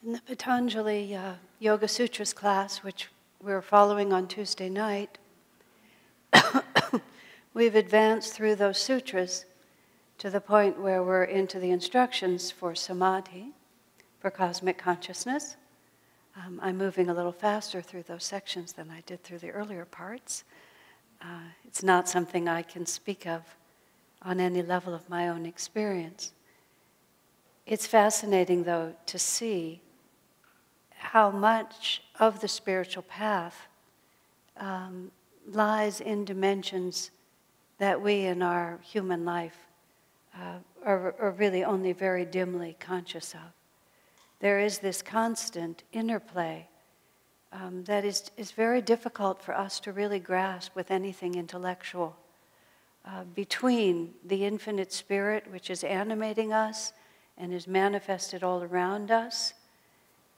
In the Patanjali Yoga Sutras class, which we're following on Tuesday night, we've advanced through those sutras to the point where we're into the instructions for samadhi, for cosmic consciousness. I'm moving a little faster through those sections than I did through the earlier parts. It's not something I can speak of on any level of my own experience. It's fascinating, though, to see how much of the spiritual path lies in dimensions that we in our human life are really only very dimly conscious of. There is this constant interplay that is very difficult for us to really grasp with anything intellectual between the infinite spirit, which is animating us and is manifested all around us,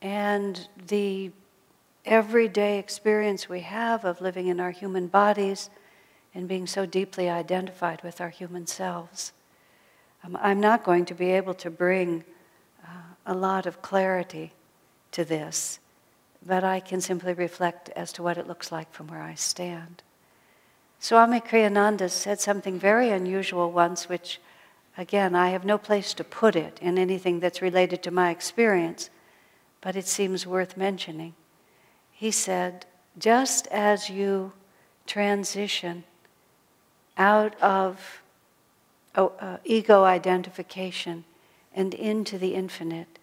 and the everyday experience we have of living in our human bodies and being so deeply identified with our human selves. I'm not going to be able to bring a lot of clarity to this, but I can simply reflect as to what it looks like from where I stand. Swami Kriyananda said something very unusual once, which, again, I have no place to put it in anything that's related to my experience, but it seems worth mentioning. He said, just as you transition out of ego identification and into the infinite,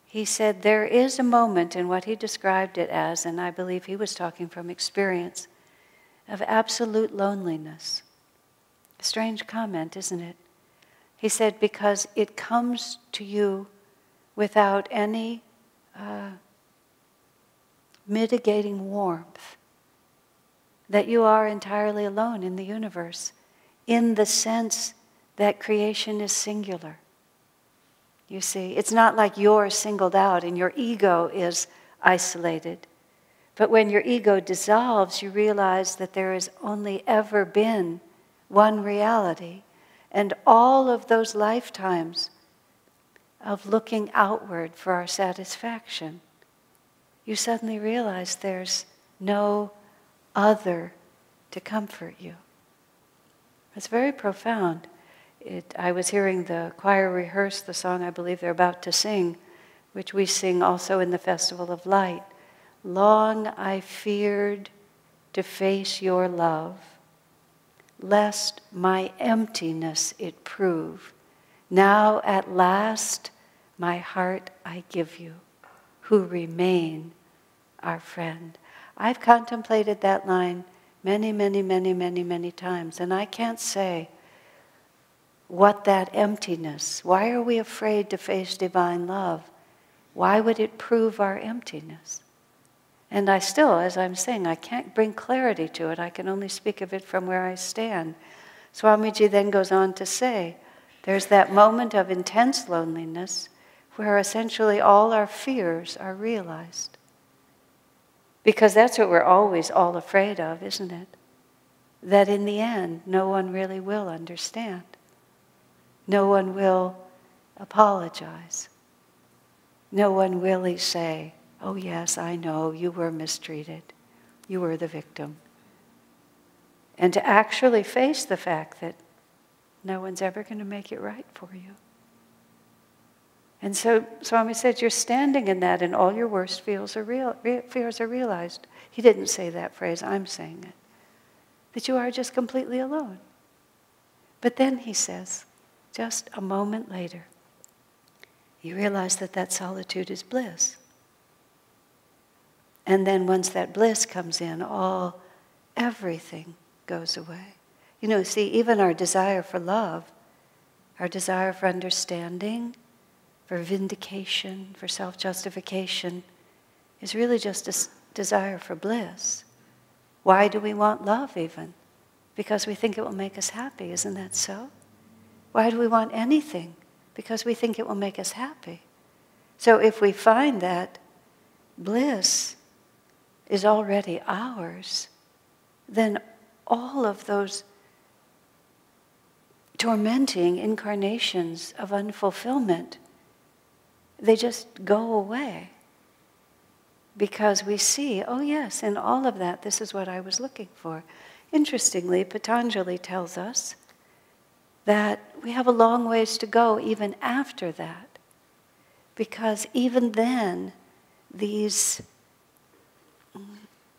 he said there is a moment in what he described it as, and I believe he was talking from experience, of absolute loneliness. A strange comment, isn't it? He said, because it comes to you without any mitigating warmth, that you are entirely alone in the universe, in the sense that creation is singular. You see, it's not like you're singled out and your ego is isolated. But when your ego dissolves, you realize that there has only ever been one reality, and all of those lifetimes of looking outward for our satisfaction, you suddenly realize there's no other to comfort you. It's very profound. I was hearing the choir rehearse the song I believe they're about to sing, which we sing also in the Festival of Light. Long I feared to face your love, lest my emptiness it prove. Now at last my heart I give you, who remain our friend. I've contemplated that line many times, and I can't say what that emptiness, why are we afraid to face divine love? Why would it prove our emptiness? And I still, as I'm saying, I can't bring clarity to it. I can only speak of it from where I stand. Swamiji then goes on to say, there's that moment of intense loneliness where essentially all our fears are realized. Because that's what we're always all afraid of, isn't it? That in the end, no one really will understand. No one will apologize. No one will say, oh yes, I know, you were mistreated. You were the victim. And to actually face the fact that no one's ever going to make it right for you. And so Swami said, you're standing in that and all your worst fears are realized. He didn't say that phrase, I'm saying it. That you are just completely alone. But then he says, just a moment later, you realize that that solitude is bliss. And then once that bliss comes in, everything goes away. You know, see, even our desire for love, our desire for understanding, for vindication, for self-justification, is really just a desire for bliss. Why do we want love even? Because we think it will make us happy, isn't that so? Why do we want anything? Because we think it will make us happy. So if we find that bliss is already ours, then all of those tormenting incarnations of unfulfillment, they just go away. Because we see, oh yes, in all of that, this is what I was looking for. Interestingly, Patanjali tells us that we have a long ways to go even after that. Because even then, these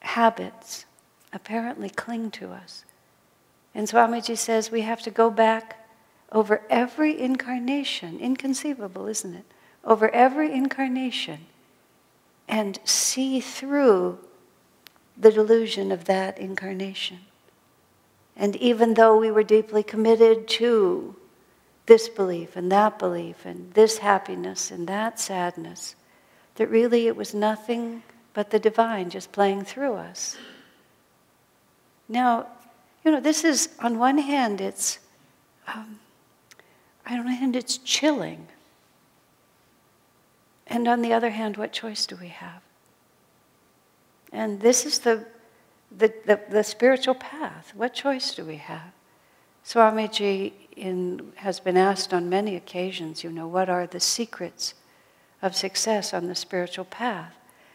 habits apparently cling to us. And Swamiji says we have to go back over every incarnation, inconceivable, isn't it? Over every incarnation, and see through the delusion of that incarnation. And even though we were deeply committed to this belief and this happiness and that sadness, that really it was nothing but the divine just playing through us. Now, this is, on one hand, it's chilling. And on the other hand, what choice do we have? And this is the spiritual path. What choice do we have? Swamiji has been asked on many occasions, what are the secrets of success on the spiritual path?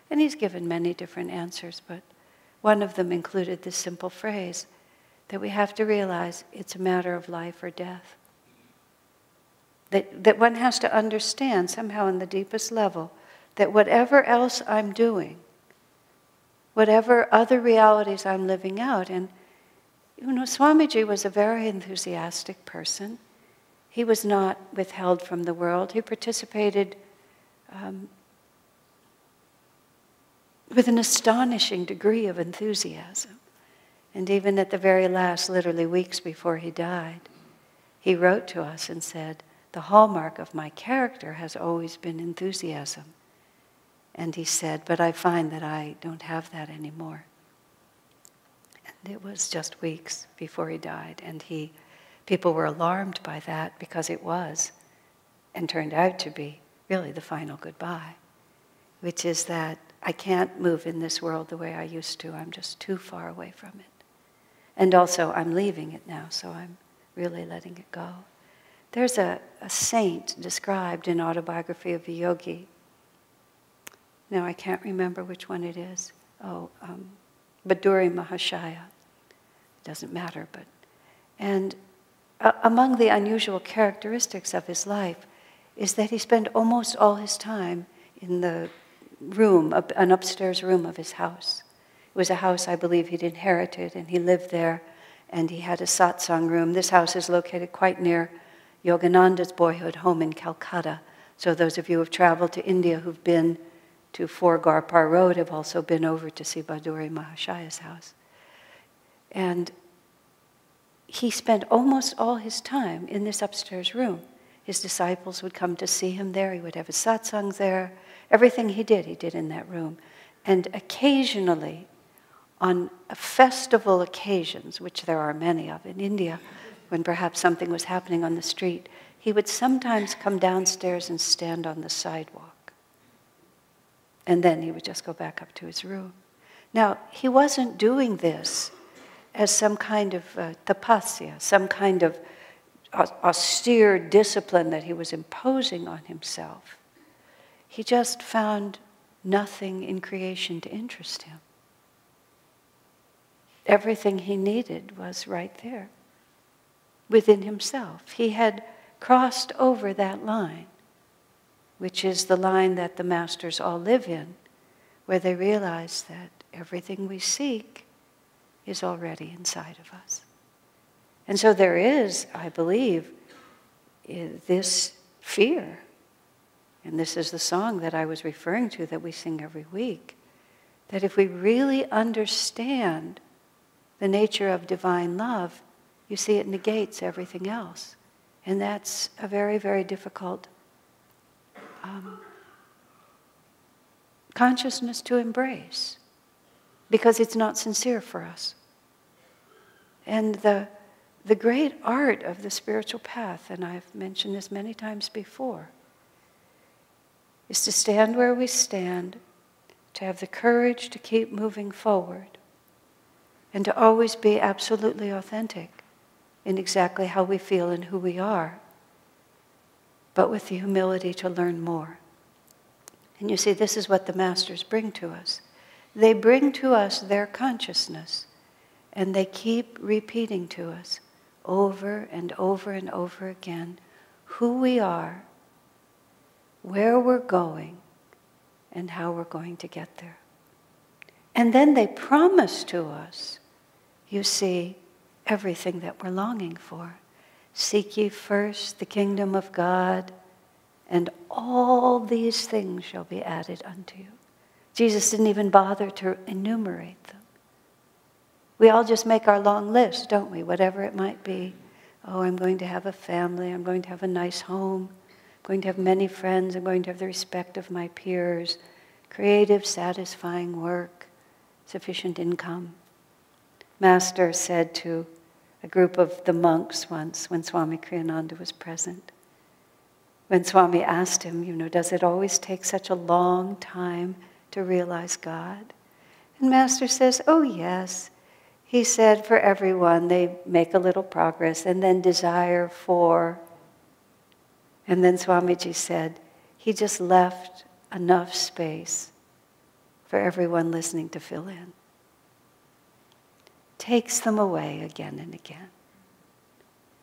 And he's given many different answers, but one of them included this simple phrase, that we have to realize it's a matter of life or death. That one has to understand somehow on the deepest level that whatever else I'm doing, whatever other realities I'm living out, and Swamiji was a very enthusiastic person. He was not withheld from the world. He participated with an astonishing degree of enthusiasm. And even at the very last, literally weeks before he died, he wrote to us and said, the hallmark of my character has always been enthusiasm. And he said, but I find that I don't have that anymore. And it was just weeks before he died. And people were alarmed by that because it was, and turned out to be, really the final goodbye, which is that I can't move in this world the way I used to. I'm just too far away from it. And also, I'm leaving it now, so I'm really letting it go. There's a saint described in Autobiography of a Yogi. Now, I can't remember which one it is. Baduri Mahashaya. It doesn't matter, but... And among the unusual characteristics of his life is that he spent almost all his time in the room, an upstairs room of his house. It was a house, I believe, he'd inherited, and he lived there, and he had a satsang room. This house is located quite near Yogananda's boyhood home in Calcutta. So those of you who have traveled to India who've been to Four Garpar Road have also been over to see Baduri Mahashaya's house. And he spent almost all his time in this upstairs room. His disciples would come to see him there. He would have his satsangs there. Everything he did in that room. And occasionally, on festival occasions, which there are many of in India, when perhaps something was happening on the street, he would sometimes come downstairs and stand on the sidewalk. And then he would just go back up to his room. Now, he wasn't doing this as some kind of tapasya, some kind of austere discipline that he was imposing on himself. He just found nothing in creation to interest him. Everything he needed was right there, within himself. He had crossed over that line, which is the line that the masters all live in, where they realize that everything we seek is already inside of us. And so there is, I believe, this fear. And this is the song that I was referring to that we sing every week. That if we really understand the nature of divine love, you see it negates everything else. And that's a very, very difficult consciousness to embrace, because it's not sincere for us. And the great art of the spiritual path, and I've mentioned this many times before, is to stand where we stand, to have the courage to keep moving forward, and to always be absolutely authentic in exactly how we feel and who we are, but with the humility to learn more And you see, this is what the masters bring to us. They bring to us their consciousness, and they keep repeating to us over and over and over again who we are, where we're going, and how we're going to get there. And then they promise to us, you see, everything that we're longing for. Seek ye first the kingdom of God, and all these things shall be added unto you. Jesus didn't even bother to enumerate them. We all just make our long list, don't we? Whatever it might be. Oh, I'm going to have a family. I'm going to have a nice home. I'm going to have many friends. I'm going to have the respect of my peers. Creative, satisfying work. Sufficient income. Master said to a group of the monks once, when Swami Kriyananda was present, when Swami asked him, does it always take such a long time to realize God? And Master says, oh yes. He said, for everyone, they make a little progress and then desire for. And then Swamiji said, he just left enough space for everyone listening to fill in. Takes them away again and again.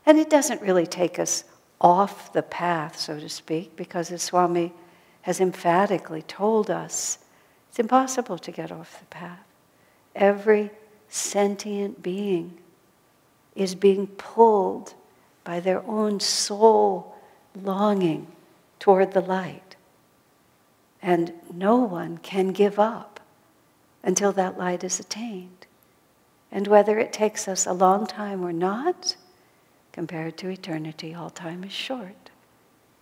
And it doesn't really take us off the path, so to speak, because as Swami has emphatically told us, it's impossible to get off the path. Every sentient being is being pulled by their own soul longing toward the light. And no one can give up until that light is attained. And whether it takes us a long time or not, compared to eternity, all time is short.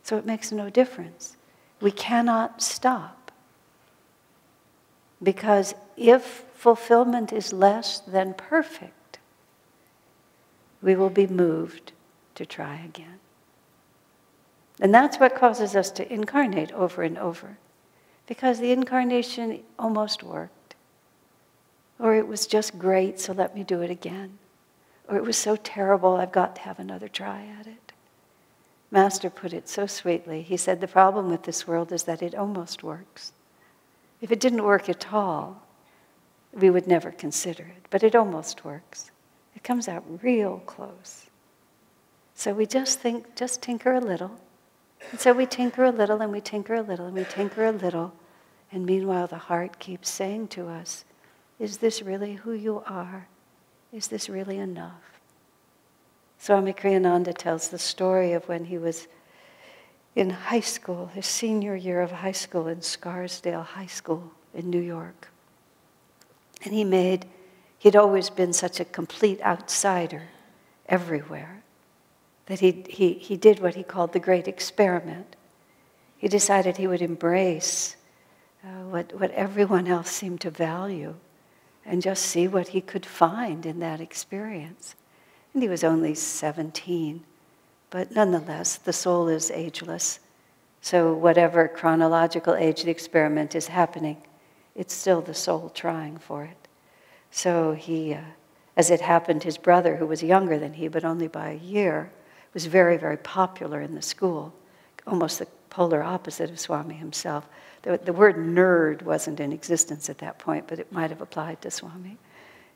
So it makes no difference. We cannot stop. Because if fulfillment is less than perfect, we will be moved to try again. And that's what causes us to incarnate over and over. Because the incarnation almost worked. Or it was just great, so let me do it again. Or it was so terrible, I've got to have another try at it. Master put it so sweetly. He said, the problem with this world is that it almost works. If it didn't work at all, we would never consider it. But it almost works. It comes out real close. So we just tinker a little. And so we tinker a little, and we tinker a little, and we tinker a little. And meanwhile, the heart keeps saying to us, is this really who you are? Is this really enough? Swami Kriyananda tells the story of when he was in high school, his senior year of high school in Scarsdale High School in New York. And he'd always been such a complete outsider everywhere that he did what he called the great experiment. He decided he would embrace what everyone else seemed to value and just see what he could find in that experience. And he was only 17, but nonetheless, the soul is ageless. So whatever chronological age the experiment is happening, it's still the soul trying for it. So he, as it happened, his brother, who was younger than he, but only by a year, was very, very popular in the school, almost the polar opposite of Swami himself. The word nerd wasn't in existence at that point, but it might have applied to Swami,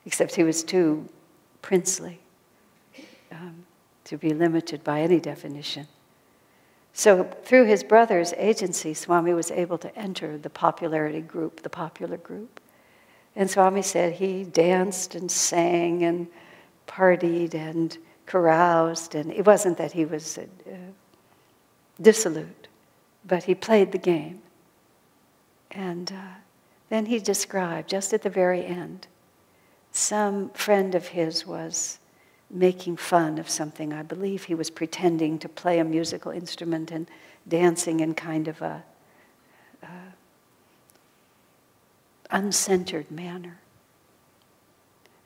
except he was too princely to be limited by any definition. So through his brother's agency, Swami was able to enter the popularity group, the popular group. And Swami said he danced and sang and partied and caroused, and it wasn't that he was dissolute, but he played the game. And then he described, just at the very end, some friend of his was making fun of something. I believe he was pretending to play a musical instrument and dancing in kind of a uncentered manner.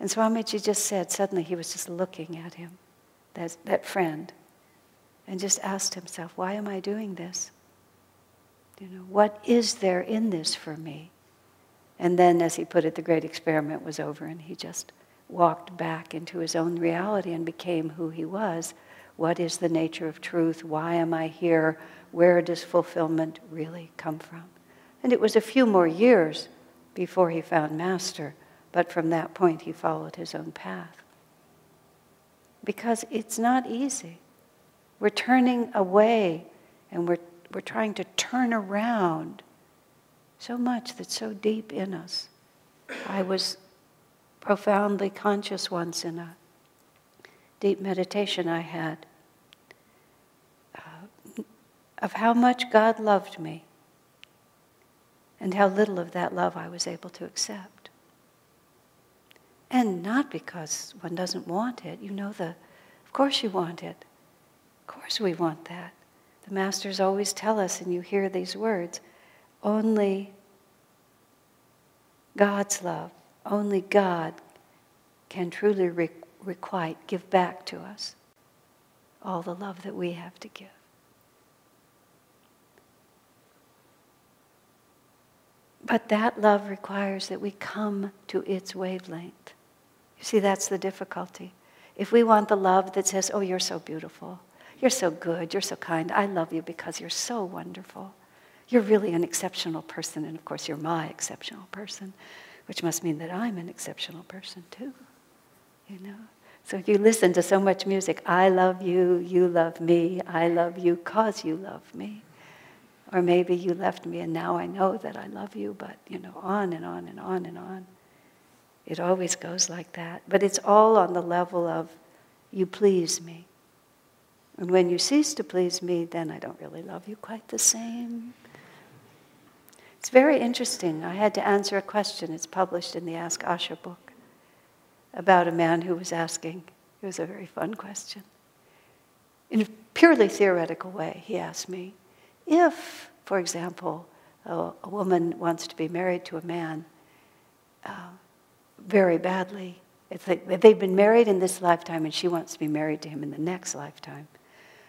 And Swamiji just said, suddenly he was just looking at him, that friend, and just asked himself, why am I doing this? What is there in this for me? And then, as he put it, the great experiment was over, and he just walked back into his own reality and became who he was. What is the nature of truth? Why am I here? Where does fulfillment really come from? And it was a few more years before he found Master, but from that point he followed his own path. Because it's not easy. We're turning away and we're trying to turn around so much that's so deep in us. I was profoundly conscious once in a deep meditation I had of how much God loved me and how little of that love I was able to accept. And not because one doesn't want it. Of course you want it. Of course we want that. The Masters always tell us, and you hear these words, only God's love, only God can truly requite, give back to us all the love that we have to give. But that love requires that we come to its wavelength. You see, that's the difficulty. If we want the love that says, oh, you're so beautiful, you're so good, you're so kind, I love you because you're so wonderful, you're really an exceptional person, and of course you're my exceptional person, which must mean that I'm an exceptional person too, So if you listen to so much music, I love you, you love me, I love you 'cause you love me. Or maybe you left me and now I know that I love you, but on and on and on and on. It always goes like that. But it's all on the level of you please me. And when you cease to please me, then I don't really love you quite the same. It's very interesting. I had to answer a question. It's published in the Ask Asha book about a man who was asking. It was a very fun question. In a purely theoretical way, he asked me, if, for example, a woman wants to be married to a man very badly, it's like they've been married in this lifetime and she wants to be married to him in the next lifetime,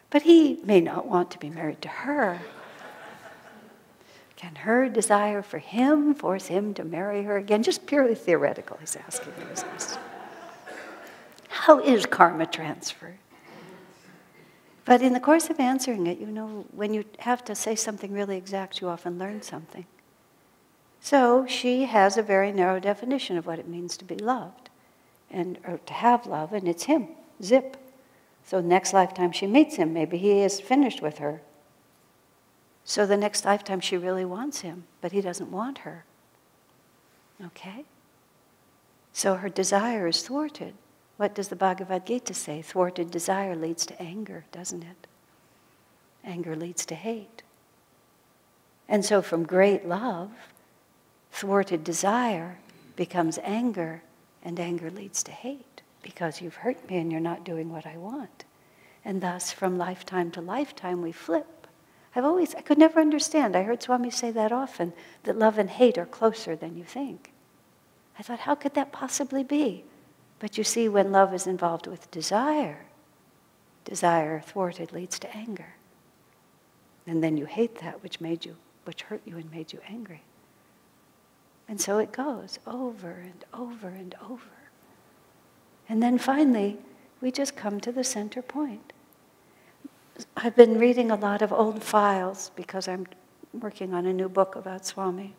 but he may not want to be married to her. Can her desire for him force him to marry her again? Just purely theoretical, he's asking me this question. How is karma transferred? But in the course of answering it, when you have to say something really exact, you often learn something. So she has a very narrow definition of what it means to be loved, or to have love, and it's him, zip. So next lifetime she meets him, maybe he is finished with her. So the next lifetime she really wants him, but he doesn't want her. Okay? So her desire is thwarted. What does the Bhagavad Gita say? Thwarted desire leads to anger, doesn't it? Anger leads to hate. And so from great love, thwarted desire becomes anger, and anger leads to hate, because you've hurt me and you're not doing what I want. And thus, from lifetime to lifetime, we flip. I could never understand. I heard Swami say that often, that love and hate are closer than you think. I thought, how could that possibly be? But you see, when love is involved with desire thwarted leads to anger. And then you hate that which hurt you and made you angry. And so it goes over and over and over. And then finally, we just come to the center point. I've been reading a lot of old files because I'm working on a new book about Swami.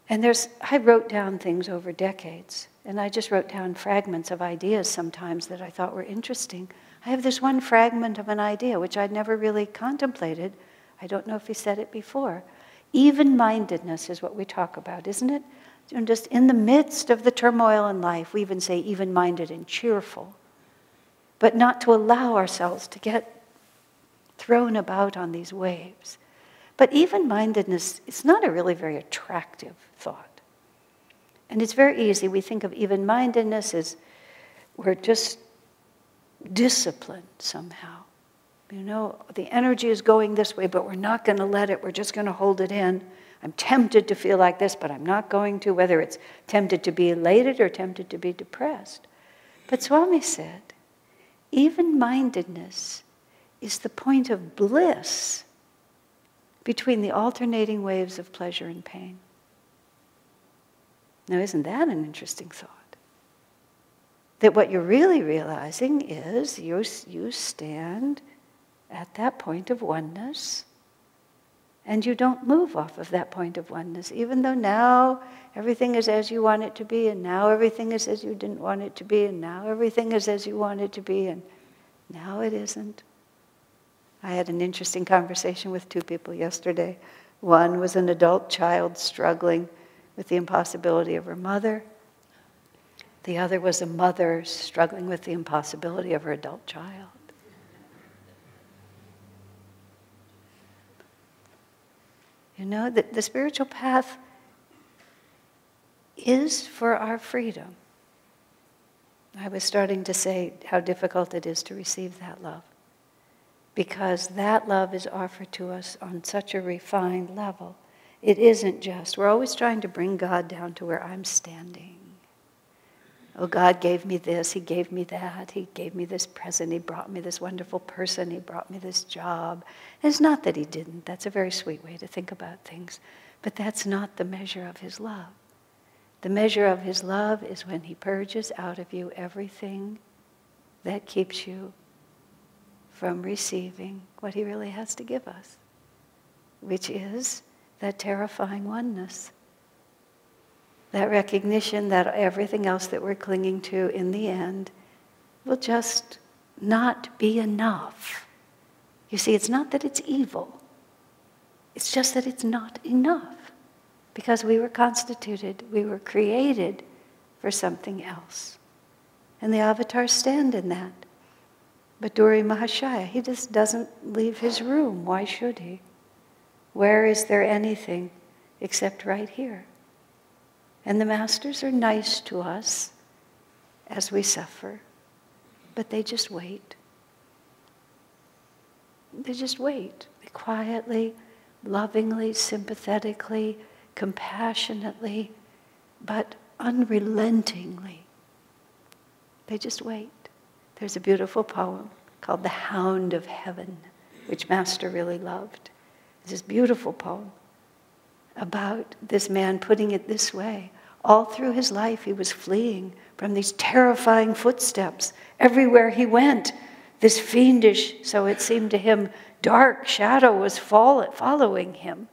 And I wrote down things over decades, and I just wrote down fragments of ideas sometimes that I thought were interesting. I have this one fragment of an idea which I'd never really contemplated. I don't know if he said it before. Even-mindedness is what we talk about, isn't it? Just in the midst of the turmoil in life, we even say even-minded and cheerful, but not to allow ourselves to get thrown about on these waves. But even-mindedness is not a really very attractive thought. And it's very easy. We think of even-mindedness as we're just disciplined somehow. The energy is going this way, but we're not going to let it. We're just going to hold it in. I'm tempted to feel like this, but I'm not going to, whether it's tempted to be elated or tempted to be depressed. But Swami said, even-mindedness is the point of bliss between the alternating waves of pleasure and pain. Now, isn't that an interesting thought? That what you're really realizing is you stand at that point of oneness, And you don't move off of that point of oneness, even though now everything is as you want it to be, and now everything is as you didn't want it to be, and now everything is as you want it to be, and now it isn't. I had an interesting conversation with two people yesterday. One was an adult child struggling with the impossibility of her mother. The other was a mother struggling with the impossibility of her adult child. You know, the spiritual path is for our freedom. I was starting to say how difficult it is to receive that love, because that love is offered to us on such a refined level. It isn't just, we're always trying to bring God down to where I'm standing. Oh, God gave me this, He gave me that, He gave me this present, He brought me this wonderful person, He brought me this job. And it's not that He didn't. That's a very sweet way to think about things. But that's not the measure of His love. The measure of His love is when He purges out of you everything that keeps you from receiving what He really has to give us, which is that terrifying oneness. That recognition that everything else that we're clinging to in the end will just not be enough. You see, it's not that it's evil. It's just that it's not enough. Because we were constituted, we were created for something else. And the avatars stand in that. But Duri Mahashaya, he just doesn't leave his room. Why should he? Where is there anything except right here? And the masters are nice to us as we suffer, but they just wait. They just wait. They quietly, lovingly, sympathetically, compassionately, but unrelentingly. They just wait. There's a beautiful poem called The Hound of Heaven, which Master really loved. It's this beautiful poem about this man putting it this way. All through his life he was fleeing from these terrifying footsteps. Everywhere he went, this fiendish, so it seemed to him, dark shadow was following him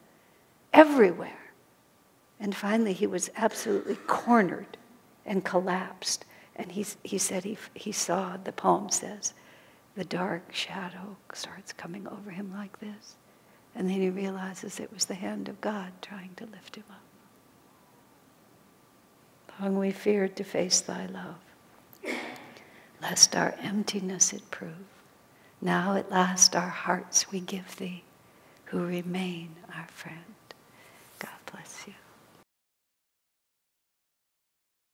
everywhere. And finally he was absolutely cornered and collapsed. And he said he saw, the poem says, the dark shadow starts coming over him like this. And then he realizes it was the hand of God trying to lift him up. Long we feared to face thy love, lest our emptiness it prove. Now at last our hearts we give thee, who remain our friend.